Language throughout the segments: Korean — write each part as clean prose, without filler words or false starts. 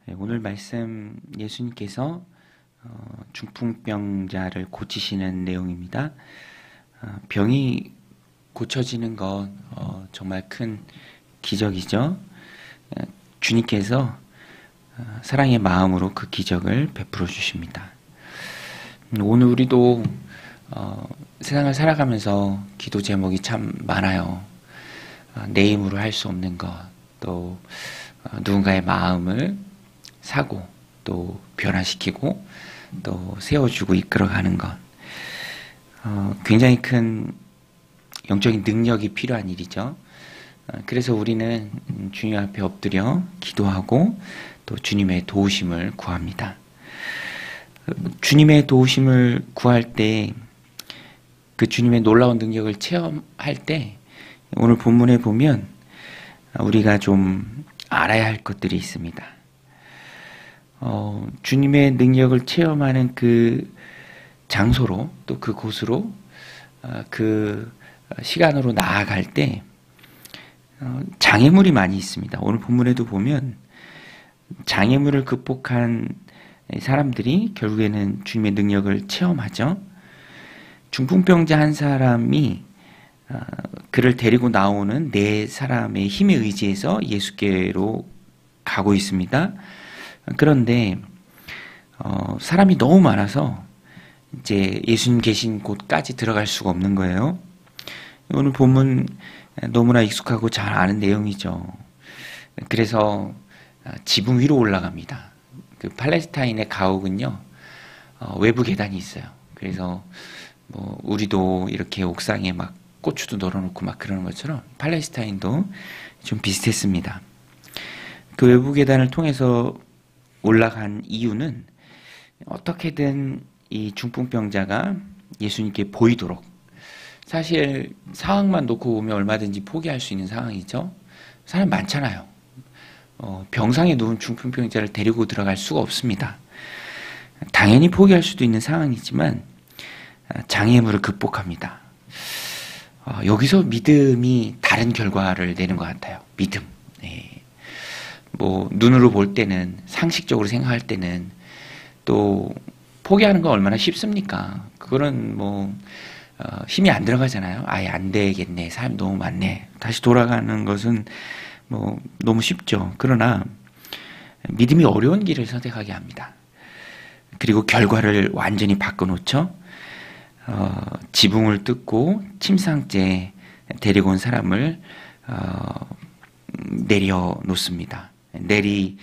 네, 오늘 말씀 예수님께서 중풍병자를 고치시는 내용입니다. 병이 고쳐지는 것 정말 큰 기적이죠. 주님께서 사랑의 마음으로 그 기적을 베풀어 주십니다. 오늘 우리도 세상을 살아가면서 기도 제목이 참 많아요. 내 힘으로 할 수 없는 것, 또 누군가의 마음을 사고 또 변화시키고 또 세워주고 이끌어가는 것, 굉장히 큰 영적인 능력이 필요한 일이죠. 그래서 우리는 주님 앞에 엎드려 기도하고 또 주님의 도우심을 구합니다. 주님의 도우심을 구할 때, 그 주님의 놀라운 능력을 체험할 때, 오늘 본문에 보면 우리가 좀 알아야 할 것들이 있습니다. 주님의 능력을 체험하는 그 장소로, 또 그 곳으로, 그 시간으로 나아갈 때 장애물이 많이 있습니다. 오늘 본문에도 보면 장애물을 극복한 사람들이 결국에는 주님의 능력을 체험하죠. 중풍병자 한 사람이 그를 데리고 나오는 네 사람의 힘에 의지해서 예수께로 가고 있습니다. 그런데 사람이 너무 많아서 이제 예수님 계신 곳까지 들어갈 수가 없는 거예요. 오늘 본문 너무나 익숙하고 잘 아는 내용이죠. 그래서 지붕 위로 올라갑니다. 그 팔레스타인의 가옥은요, 외부 계단이 있어요. 그래서 뭐 우리도 이렇게 옥상에 막 고추도 널어놓고 막 그러는 것처럼 팔레스타인도 좀 비슷했습니다. 그 외부 계단을 통해서 올라간 이유는 어떻게든 이 중풍병자가 예수님께 보이도록, 사실 상황만 놓고 보면 얼마든지 포기할 수 있는 상황이죠. 사람 많잖아요. 병상에 누운 중풍병자를 데리고 들어갈 수가 없습니다. 당연히 포기할 수도 있는 상황이지만 장애물을 극복합니다. 여기서 믿음이 다른 결과를 내는 것 같아요. 믿음. 네. 뭐 눈으로 볼 때는, 상식적으로 생각할 때는, 또 포기하는 건 얼마나 쉽습니까? 그거는 뭐 힘이 안 들어가잖아요. 아예 안 되겠네, 사람이 너무 많네, 다시 돌아가는 것은 뭐 너무 쉽죠. 그러나 믿음이 어려운 길을 선택하게 합니다. 그리고 결과를 완전히 바꿔놓죠. 지붕을 뜯고 침상째 데리고 온 사람을 내려놓습니다. 내리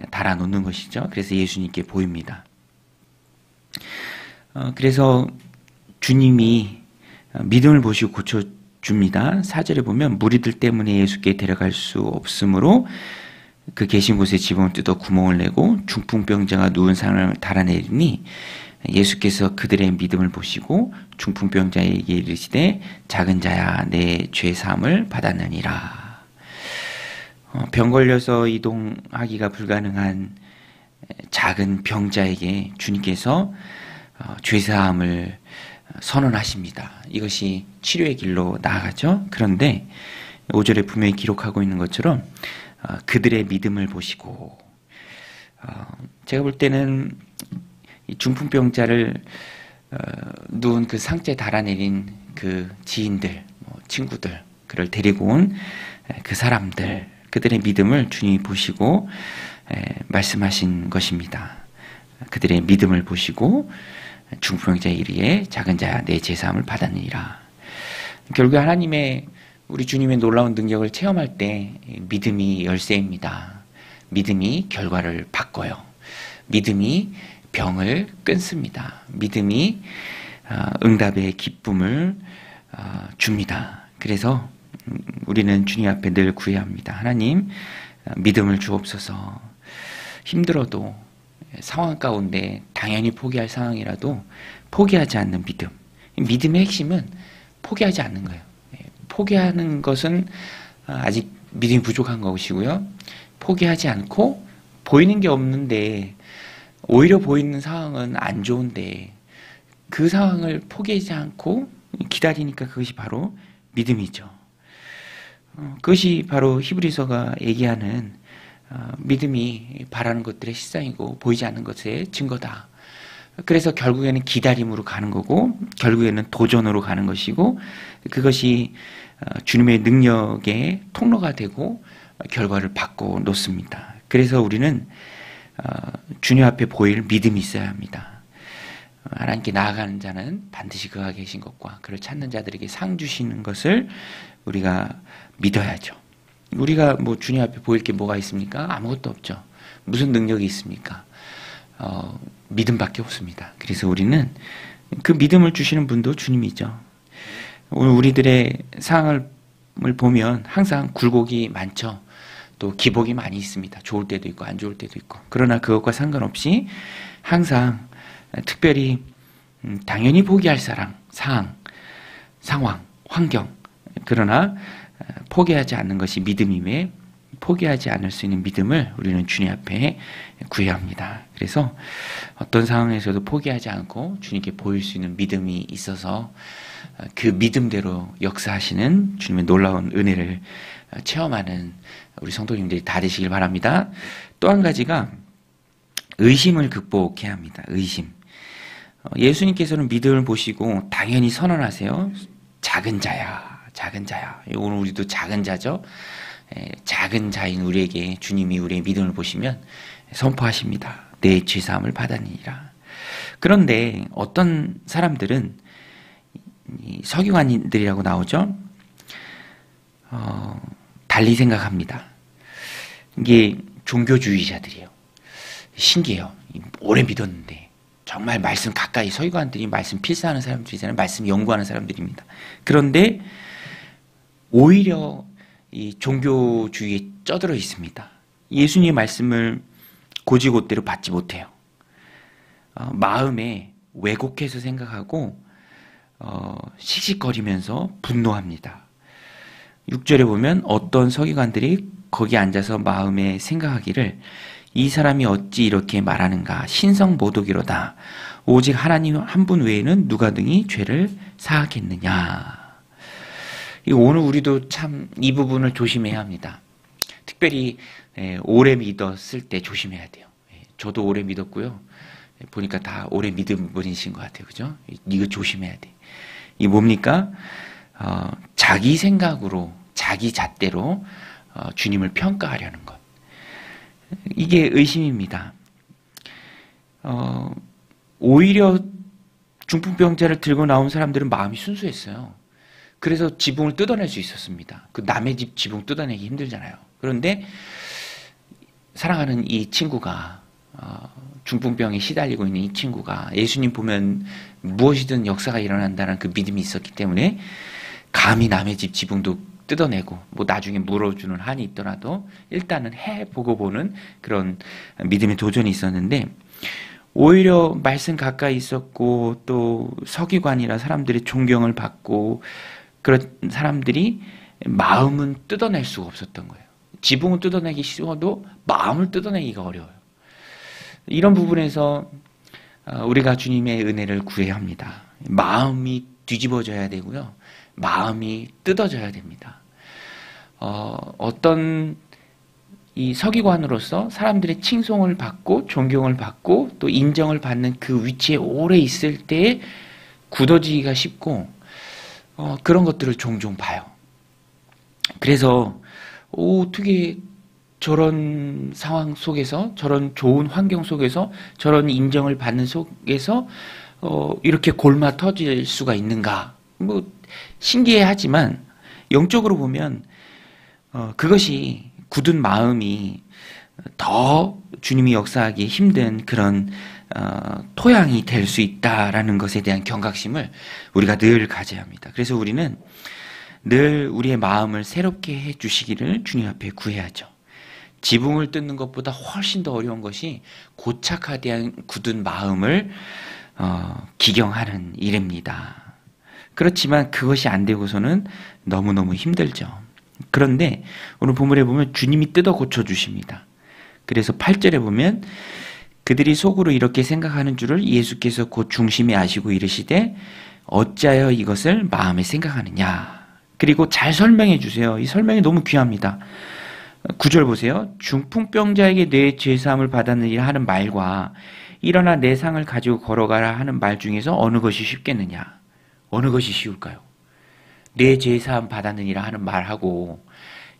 달아놓는 것이죠. 그래서 예수님께 보입니다. 그래서 주님이 믿음을 보시고 고쳐줍니다. 4절에 보면 무리들 때문에 예수께 데려갈 수 없으므로 그 계신 곳에 지붕을 뜯어 구멍을 내고 중풍병자가 누운 사람을 달아내리니 예수께서 그들의 믿음을 보시고 중풍병자에게 이르시되 작은 자야, 내 죄 사함을 받았느니라. 병 걸려서 이동하기가 불가능한 작은 병자에게 주님께서 죄 사함을 선언하십니다. 이것이 치료의 길로 나아가죠. 그런데 5절에 분명히 기록하고 있는 것처럼 그들의 믿음을 보시고, 제가 볼 때는 이 중풍병자를 누운 그 상자에 달아내린 그 지인들, 친구들, 그를 데리고 온 그 사람들, 그들의 믿음을 주님이 보시고 말씀하신 것입니다. 그들의 믿음을 보시고 중풍병자에 이르기에 작은 자야, 내 죄 사함을 받았느니라. 결국 하나님의, 우리 주님의 놀라운 능력을 체험할 때 믿음이 열쇠입니다. 믿음이 결과를 바꿔요. 믿음이 병을 끊습니다. 믿음이 응답의 기쁨을 줍니다. 그래서 우리는 주님 앞에 늘 구해야 합니다. 하나님, 믿음을 주옵소서. 힘들어도, 상황 가운데 당연히 포기할 상황이라도 포기하지 않는 믿음. 믿음의 핵심은 포기하지 않는 거예요. 포기하는 것은 아직 믿음이 부족한 것이고요. 포기하지 않고, 보이는 게 없는데, 오히려 보이는 상황은 안 좋은데 그 상황을 포기하지 않고 기다리니까 그것이 바로 믿음이죠. 그것이 바로 히브리서가 얘기하는 믿음이 바라는 것들의 실상이고 보이지 않는 것의 증거다. 그래서 결국에는 기다림으로 가는 거고 결국에는 도전으로 가는 것이고 그것이 주님의 능력의 통로가 되고 결과를 바꿔 놓습니다. 그래서 우리는 주님 앞에 보일 믿음이 있어야 합니다. 하나님께 나아가는 자는 반드시 그가 계신 것과 그를 찾는 자들에게 상 주시는 것을 우리가 믿어야죠. 우리가 뭐 주님 앞에 보일 게 뭐가 있습니까? 아무것도 없죠. 무슨 능력이 있습니까? 믿음밖에 없습니다. 그래서 우리는 그 믿음을 주시는 분도 주님이죠. 오늘 우리들의 상황을 보면 항상 굴곡이 많죠. 또 기복이 많이 있습니다. 좋을 때도 있고 안 좋을 때도 있고. 그러나 그것과 상관없이 항상 특별히 당연히 포기할 상황, 환경, 그러나 포기하지 않는 것이 믿음임에 포기하지 않을 수 있는 믿음을 우리는 주님 앞에 구해야 합니다. 그래서 어떤 상황에서도 포기하지 않고 주님께 보일 수 있는 믿음이 있어서 그 믿음대로 역사하시는 주님의 놀라운 은혜를 체험하는 우리 성도님들이 다 되시길 바랍니다. 또 한 가지가 의심을 극복해야 합니다. 의심. 예수님께서는 믿음을 보시고 당연히 선언하세요. 작은 자야, 작은 자야. 오늘 우리도 작은 자죠. 작은 자인 우리에게 주님이 우리의 믿음을 보시면 선포하십니다. 내 죄사함을 받았느니라. 그런데 어떤 사람들은 서기관들이라고 나오죠. 달리 생각합니다. 이게 종교주의자들이에요. 신기해요. 오래 믿었는데 정말 말씀 가까이 서기관들이 말씀 필사하는 사람들이잖아요. 말씀 연구하는 사람들입니다. 그런데 오히려 이 종교주의에 쩌들어 있습니다. 예수님의 말씀을 고지고대로 받지 못해요. 마음에 왜곡해서 생각하고 씩씩거리면서 분노합니다. 6절에 보면 어떤 서기관들이 거기 앉아서 마음에 생각하기를 이 사람이 어찌 이렇게 말하는가 신성모독이로다. 오직 하나님 한 분 외에는 누가 등이 죄를 사하겠느냐. 오늘 우리도 참 이 부분을 조심해야 합니다. 특별히 오래 믿었을 때 조심해야 돼요. 저도 오래 믿었고요. 보니까 다 오래 믿은 분이신 것 같아요. 그죠? 이거 조심해야 돼. 이게 뭡니까? 자기 생각으로 자기 잣대로 주님을 평가하려는 것. 이게 의심입니다. 오히려 중풍병자를 들고 나온 사람들은 마음이 순수했어요. 그래서 지붕을 뜯어낼 수 있었습니다. 그 남의 집 지붕 뜯어내기 힘들잖아요. 그런데 사랑하는 이 친구가 중풍병에 시달리고 있는 이 친구가 예수님 보면 무엇이든 역사가 일어난다는 그 믿음이 있었기 때문에 감히 남의 집 지붕도 뜯어내고 뭐 나중에 물어주는 한이 있더라도 일단은 해보고 보는 그런 믿음의 도전이 있었는데 오히려 말씀 가까이 있었고 또 서기관이라 사람들의 존경을 받고 그런 사람들이 마음은 뜯어낼 수가 없었던 거예요. 지붕은 뜯어내기 쉬워도 마음을 뜯어내기가 어려워요. 이런 부분에서 우리가 주님의 은혜를 구해야 합니다. 마음이 뒤집어져야 되고요. 마음이 뜯어져야 됩니다. 어떤 이 서기관으로서 사람들의 칭송을 받고 존경을 받고 또 인정을 받는 그 위치에 오래 있을 때에 굳어지기가 쉽고 그런 것들을 종종 봐요. 그래서 어떻게 저런 상황 속에서 저런 좋은 환경 속에서 저런 인정을 받는 속에서 이렇게 골마 터질 수가 있는가? 뭐 신기해하지만 영적으로 보면 그것이 굳은 마음이 더 주님이 역사하기 힘든 그런 토양이 될 수 있다라는 것에 대한 경각심을 우리가 늘 가져야 합니다. 그래서 우리는 늘 우리의 마음을 새롭게 해주시기를 주님 앞에 구해야죠. 지붕을 뜯는 것보다 훨씬 더 어려운 것이 고착화된 굳은 마음을 기경하는 일입니다. 그렇지만 그것이 안 되고서는 너무너무 힘들죠. 그런데 오늘 본문에 보면 주님이 뜯어 고쳐주십니다. 그래서 8절에 보면 그들이 속으로 이렇게 생각하는 줄을 예수께서 곧 중심에 아시고 이르시되 어찌하여 이것을 마음에 생각하느냐. 그리고 잘 설명해 주세요. 이 설명이 너무 귀합니다. 9절 보세요. 중풍병자에게 내 죄사함을 받았느니라 하는 말과 일어나 내 상을 가지고 걸어가라 하는 말 중에서 어느 것이 쉽겠느냐? 어느 것이 쉬울까요? 내 죄사함 받았느니라 하는 말하고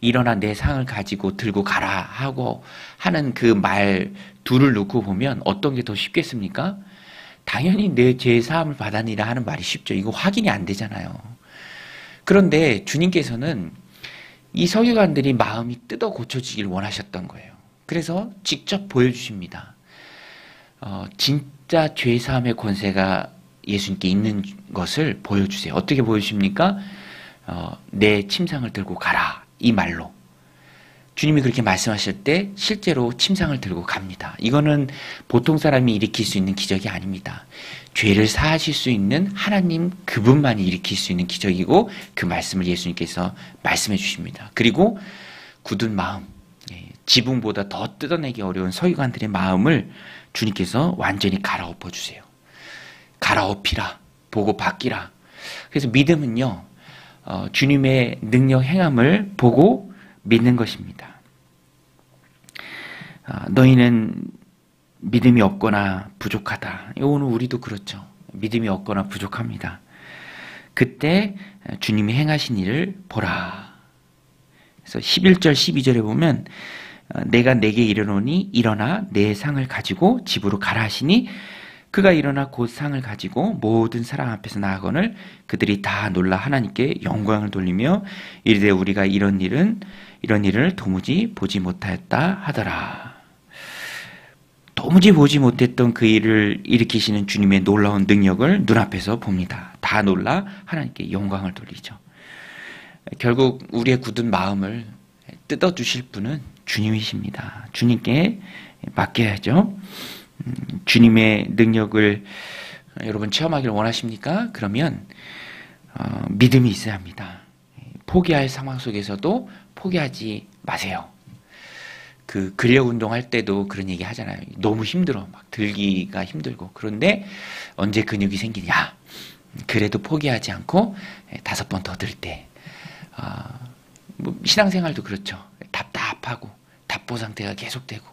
일어나 내 상을 가지고 들고 가라 하고 하는 그 말 둘을 놓고 보면 어떤 게 더 쉽겠습니까? 당연히 내 죄사함을 받았느니라 하는 말이 쉽죠. 이거 확인이 안 되잖아요. 그런데 주님께서는 이 서기관들이 마음이 뜯어 고쳐지길 원하셨던 거예요. 그래서 직접 보여주십니다. 진짜 죄사함의 권세가 예수님께 있는 것을 보여주세요. 어떻게 보여주십니까? 내 침상을 들고 가라. 이 말로. 주님이 그렇게 말씀하실 때 실제로 침상을 들고 갑니다. 이거는 보통 사람이 일으킬 수 있는 기적이 아닙니다. 죄를 사하실 수 있는 하나님 그분만이 일으킬 수 있는 기적이고 그 말씀을 예수님께서 말씀해 주십니다. 그리고 굳은 마음, 지붕보다 더 뜯어내기 어려운 서기관들의 마음을 주님께서 완전히 갈아엎어 주세요. 갈아엎히라, 보고 바뀌라. 그래서 믿음은요, 주님의 능력 행함을 보고 믿는 것입니다. 너희는 믿음이 없거나 부족하다. 오늘 우리도 그렇죠. 믿음이 없거나 부족합니다. 그때 주님이 행하신 일을 보라. 그래서 11절 12절에 보면 내가 내게 이르노니 일어나 내 상을 가지고 집으로 가라 하시니 그가 일어나 곧 상을 가지고 모든 사람 앞에서 나아거늘 그들이 다 놀라 하나님께 영광을 돌리며 이르되 우리가 이런 일을 도무지 보지 못하였다 하더라. 도무지 보지 못했던 그 일을 일으키시는 주님의 놀라운 능력을 눈앞에서 봅니다. 다 놀라 하나님께 영광을 돌리죠. 결국 우리의 굳은 마음을 뜯어주실 분은 주님이십니다. 주님께 맡겨야죠. 주님의 능력을 여러분 체험하기를 원하십니까? 그러면 믿음이 있어야 합니다. 포기할 상황 속에서도 포기하지 마세요. 그 근력 운동할 때도 그런 얘기 하잖아요. 너무 힘들어. 막 들기가 힘들고. 그런데 언제 근육이 생기냐. 그래도 포기하지 않고 5번 더 들 때. 뭐 신앙생활도 그렇죠. 답답하고 답보 상태가 계속되고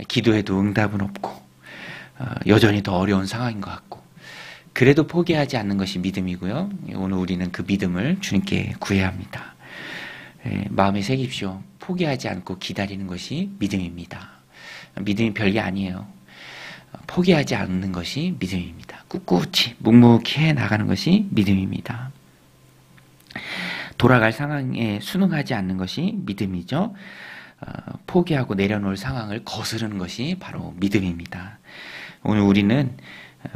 기도해도 응답은 없고 여전히 더 어려운 상황인 것 같고 그래도 포기하지 않는 것이 믿음이고요. 오늘 우리는 그 믿음을 주님께 구해야 합니다. 마음에 새깁시오. 포기하지 않고 기다리는 것이 믿음입니다. 믿음이 별게 아니에요. 포기하지 않는 것이 믿음입니다. 꿋꿋이 묵묵히 해나가는 것이 믿음입니다. 돌아갈 상황에 순응하지 않는 것이 믿음이죠. 포기하고 내려놓을 상황을 거스르는 것이 바로 믿음입니다. 오늘 우리는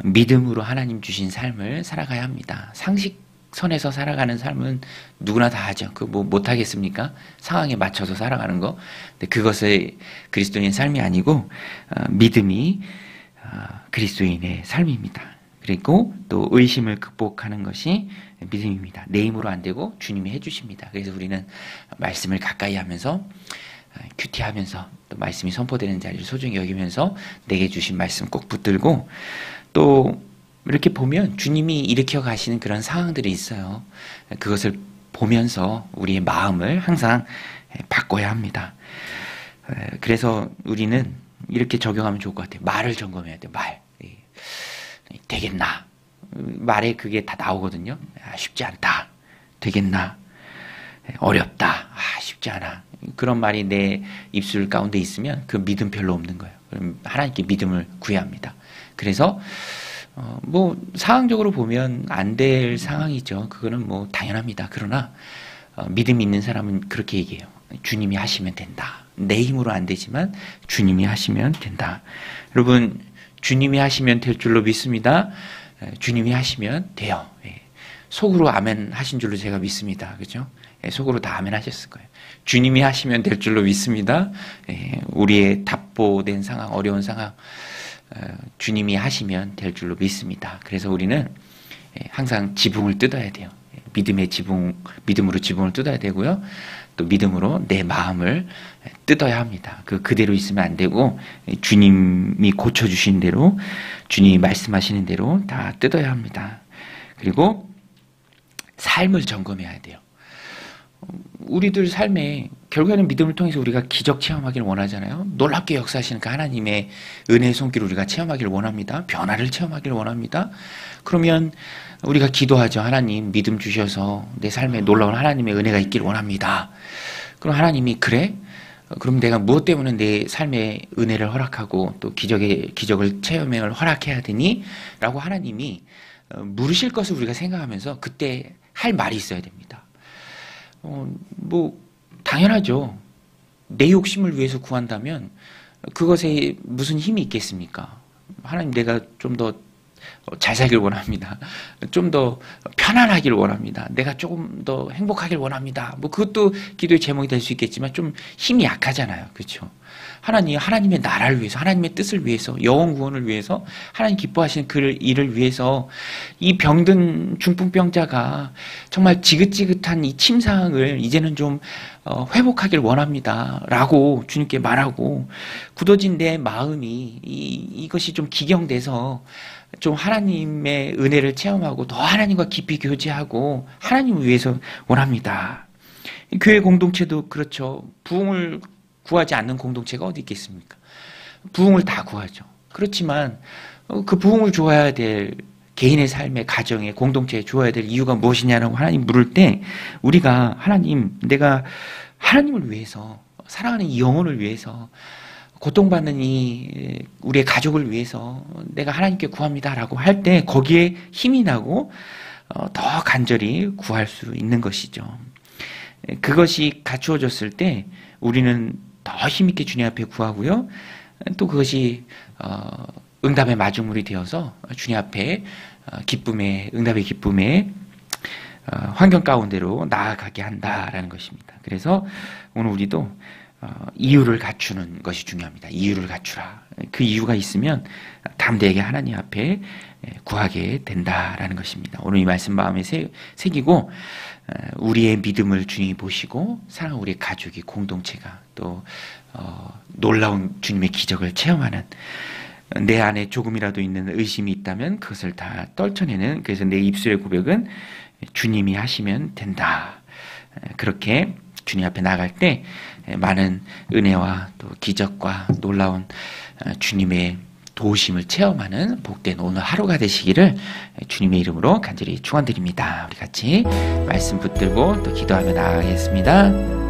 믿음으로 하나님 주신 삶을 살아가야 합니다. 상식선에서 살아가는 삶은 누구나 다 하죠. 그거 뭐 못하겠습니까? 상황에 맞춰서 살아가는 거. 근데 그것의 그리스도인의 삶이 아니고 믿음이 그리스도인의 삶입니다. 그리고 또 의심을 극복하는 것이 믿음입니다. 내 힘으로 안 되고 주님이 해주십니다. 그래서 우리는 말씀을 가까이 하면서 큐티하면서 또 말씀이 선포되는 자리를 소중히 여기면서 내게 주신 말씀 꼭 붙들고 또 이렇게 보면 주님이 일으켜 가시는 그런 상황들이 있어요. 그것을 보면서 우리의 마음을 항상 바꿔야 합니다. 그래서 우리는 이렇게 적용하면 좋을 것 같아요. 말을 점검해야 돼요. 말. 되겠나? 말에 그게 다 나오거든요. 쉽지 않다. 되겠나? 어렵다. 쉽지 않아. 그런 말이 내 입술 가운데 있으면 그 믿음 별로 없는 거예요. 그럼 하나님께 믿음을 구해야 합니다. 그래서 뭐 상황적으로 보면 안 될 상황이죠. 그거는 뭐 당연합니다. 그러나 믿음 있는 사람은 그렇게 얘기해요. 주님이 하시면 된다. 내 힘으로 안 되지만 주님이 하시면 된다. 여러분 주님이 하시면 될 줄로 믿습니다. 주님이 하시면 돼요. 속으로 아멘 하신 줄로 제가 믿습니다. 그죠? 속으로 다 아멘 하셨을 거예요. 주님이 하시면 될 줄로 믿습니다. 우리의 답보된 상황, 어려운 상황 주님이 하시면 될 줄로 믿습니다. 그래서 우리는 항상 지붕을 뜯어야 돼요. 믿음으로 지붕을 뜯어야 되고요. 또 믿음으로 내 마음을 뜯어야 합니다. 그대로 있으면 안 되고 주님이 고쳐주신 대로 주님이 말씀하시는 대로 다 뜯어야 합니다. 그리고 삶을 점검해야 돼요. 우리들 삶에 결국에는 믿음을 통해서 우리가 기적 체험하기를 원하잖아요. 놀랍게 역사하시는 그 하나님의 은혜의 손길을 우리가 체험하기를 원합니다. 변화를 체험하기를 원합니다. 그러면 우리가 기도하죠. 하나님 믿음 주셔서 내 삶에 놀라운 하나님의 은혜가 있기를 원합니다. 그럼 하나님이 그래? 그럼 내가 무엇 때문에 내 삶에 은혜를 허락하고 또 기적을 체험을 허락해야 되니? 라고 하나님이 물으실 것을 우리가 생각하면서 그때 할 말이 있어야 됩니다. 당연하죠. 내 욕심을 위해서 구한다면 그것에 무슨 힘이 있겠습니까? 하나님, 내가 좀 더 잘 살길 원합니다. 좀 더 편안하길 원합니다. 내가 조금 더 행복하길 원합니다. 그것도 기도의 제목이 될 수 있겠지만 좀 힘이 약하잖아요. 그렇죠? 하나님의 나라를 위해서, 하나님의 뜻을 위해서, 영혼 구원을 위해서, 하나님 기뻐하시는 그 일을 위해서 이 병든 중풍병자가 정말 지긋지긋한 이 침상을 이제는 좀 회복하길 원합니다. 라고 주님께 말하고, 굳어진 내 마음이 이것이 좀 기경돼서 좀 하나님의 은혜를 체험하고 더 하나님과 깊이 교제하고 하나님을 위해서 원합니다. 교회 공동체도 그렇죠. 부흥을 구하지 않는 공동체가 어디 있겠습니까? 부흥을 다 구하죠. 그렇지만 그 부흥을 주어야 될 개인의 삶의 가정에 공동체에 주어야 될 이유가 무엇이냐라고 하나님 물을 때 우리가 하나님, 내가 하나님을 위해서, 사랑하는 이 영혼을 위해서, 고통받는 이 우리의 가족을 위해서 내가 하나님께 구합니다라고 할 때 거기에 힘이 나고 더 간절히 구할 수 있는 것이죠. 그것이 갖추어졌을 때 우리는 더 힘있게 주님 앞에 구하고요. 또 그것이 응답의 마중물이 되어서 주님 앞에 응답의 기쁨에 환경 가운데로 나아가게 한다라는 것입니다. 그래서 오늘 우리도 이유를 갖추는 것이 중요합니다. 이유를 갖추라. 그 이유가 있으면 담대하게 하나님 앞에 구하게 된다라는 것입니다. 오늘 이 말씀 마음에 새기고 우리의 믿음을 주님이 보시고 사랑하는 우리의 가족이, 공동체가 또 놀라운 주님의 기적을 체험하는, 내 안에 조금이라도 있는 의심이 있다면 그것을 다 떨쳐내는, 그래서 내 입술의 고백은 주님이 하시면 된다. 그렇게 주님 앞에 나갈 때 많은 은혜와 또 기적과 놀라운 주님의 도우심을 체험하는 복된 오늘 하루가 되시기를 주님의 이름으로 간절히 축원드립니다. 우리 같이 말씀 붙들고 또 기도하며 나아가겠습니다.